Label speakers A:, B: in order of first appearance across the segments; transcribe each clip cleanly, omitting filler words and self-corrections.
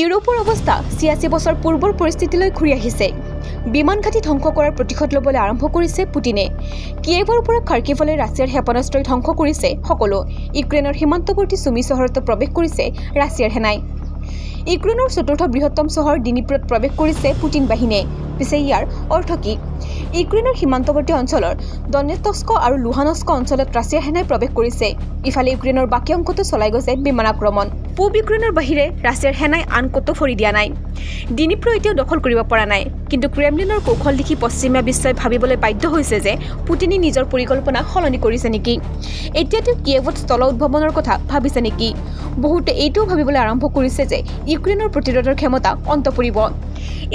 A: ইউৰোপৰ অৱস্থা ৮৬ বছৰ পূৰ্বৰ পৰিস্থিতিলৈ ঘূৰি আহিছে। বিমান ঘাটি ধ্বংস কৰাৰ প্ৰতিশোধ ল'বলৈ আৰম্ভ কৰিছে পুটিনে। কিয়েভৰ পৰা খাৰ্কিভলৈ ৰাছিয়াৰ ক্ষেপণাস্ত্ৰই ধ্বংস কৰিছে সকলো। ইউক্ৰেইনৰ সীমান্তৱৰ্তী চুমি চহৰতো প্ৰৱেশ কৰিছে ৰাছিয়াৰ সেনাই। ইউক্ৰেইনৰ চতুৰ্থ বৃহত্তম চহৰ ডিনিপ্ৰত প্ৰৱেশ কৰিছে পুটিন বাহিনীয়ে। পিছে ইয়াৰ অৰ্থ কি? ইউক্ৰেইনৰ সীমান্তৱৰ্তী অঞ্চলৰ ডনেটস্ক আৰু লুহানস্ক অঞ্চলত ৰাছিয়াৰ সেনাই প্ৰৱেশ কৰিছে। ইফালে ইউক্ৰেইনৰ বাকী অংশতো চলাই গৈছে বিমান আক্ৰমণ। পূব ইউক্ৰেইনৰ বাহিৰে ৰাছিয়াৰ সেনাই আন ক'তো ভৰি দিয়া নাই। ডিনিপ্ৰ এতিয়াও দখল কৰিব পৰা নাই। কিন্তু ক্ৰেমলিনৰ কৌশল দেখি পশ্চিমীয়া বিশ্বই ভাবিবলৈ বাধ্য হৈছে যে পুটিনে নিজৰ পৰিকল্পনা সলনি কৰিছে নেকি। এতিয়া তেওঁ কিয়েভত স্থল উদ্ভাৱনৰ কথা ভাবিছে নেকি। বহুতে এইটোও ভাবিবলৈ আৰম্ভ কৰিছে যে ইউক্ৰেইনৰ প্ৰতিৰোধৰ ক্ষমতা অন্ত পৰিব।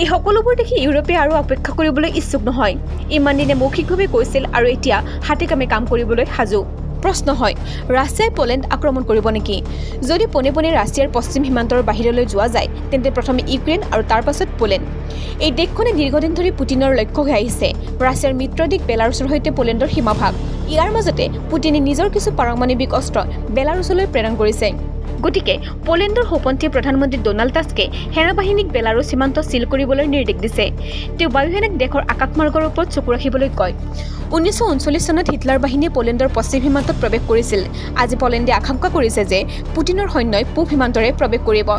A: এই সকলোবোৰ দেখি ইউৰোপে আৰু অপেক্ষা কৰিবলৈ ইচ্ছুক নহয়। ইমান দিনে মৌখিকভাৱে কৈছিল আৰু এতিয়া হাতে কামে কাম কৰিবলৈ সাজু। প্ৰশ্ন হয়, ৰাছিয়াই পোলেণ্ড আক্ৰমণ কৰিব নেকি? যদি পোনে পোনে ৰাছিয়াৰ পশ্চিম সীমান্তৰ বাহিৰলৈ যোৱা যায় তেন্তে প্ৰথমে ইউক্ৰেইন আৰু তাৰ পাছত পোলেণ্ড। এই দেশখনে দীৰ্ঘদিন ধৰি পুটিনৰ লক্ষ্য হৈ আহিছে ৰাছিয়াৰ মিত্ৰ দেশ বেলাৰুছৰ সৈতে পোলেণ্ডৰ সীমাভাগ। ইয়াৰ মাজতে পুটিনে নিজৰ কিছু পাৰমাণৱিক অস্ত্ৰ বেলাৰুছলৈ প্ৰেৰণ কৰিছে। গতিকে পোলেণ্ডৰ সোঁপন্থী প্ৰধানমন্ত্ৰী ডনাল্ড টাস্কে সেনাবাহিনীক বেলাৰুছ সীমান্ত চিল কৰিবলৈ নিৰ্দেশ দিছে। তেওঁ বায়ুসেনাক দেশৰ আকাশমাৰ্গৰ ওপৰত চকু ৰাখিবলৈ কয়। 1939 চনত হিটলাৰ বাহিনীয়ে পোলেণ্ডৰ পশ্চিম সীমান্তত প্ৰৱেশ কৰিছিল। আজি পোলেণ্ডে আশংকা কৰিছে যে পুটিনৰ সৈন্যই পূব সীমান্তৰে প্ৰৱেশ কৰিব।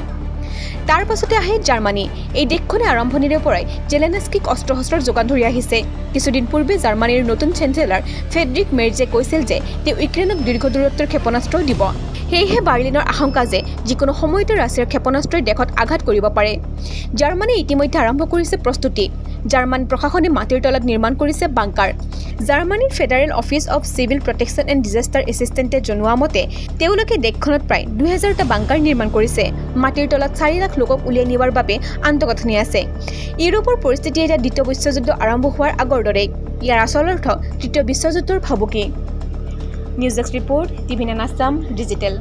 A: তাৰ পাছতে আহে জাৰ্মানী। এই দেশখনে আৰম্ভণিৰে পৰাই জেলেনস্কিক অস্ত্ৰ শস্ত্ৰৰ যোগান ধৰি আহিছে। কিছুদিন পূৰ্বে জাৰ্মানীৰ নতুন চেঞ্চেলাৰ ফ্ৰেডৰিক মেৰ্জে কৈছিল যে তেওঁ ইউক্ৰেইনক দীৰ্ঘ দূৰত্বৰ ক্ষেপণাস্ত্ৰ দিব। সেয়েহে বাৰ্লিনৰ আশংকা যে যিকোনো সময়তে ৰাছিয়াৰ ক্ষেপণাস্ত্ৰই দেশত আঘাত কৰিব পাৰে। জাৰ্মানীয়ে ইতিমধ্যে আৰম্ভ কৰিছে প্ৰস্তুতি। জাৰ্মান প্ৰশাসনে মাটিৰ তলত নিৰ্মাণ কৰিছে বাংকাৰ। জাৰ্মানীৰ federal office of civil protection and disaster এছিষ্টেণ্টে জনোৱা মতে তেওঁলোকে দেশখনত প্ৰায় 2000টা বাংকাৰ নিৰ্মাণ কৰিছে। মাটিৰ তলত 4 লাখ লোকক উলিয়াই নিয়াৰ বাবে আন্তঃগাঁথনি আছে। ইউৰোপৰ পৰিস্থিতি এতিয়া দ্বিতীয় বিশ্বযুদ্ধ আৰম্ভ হোৱাৰ আগৰ দৰেই। ইয়াৰ আচল অৰ্থ তৃতীয় বিশ্বযুদ্ধৰ ভাবুকি। News desk report, TV nine Assam digital.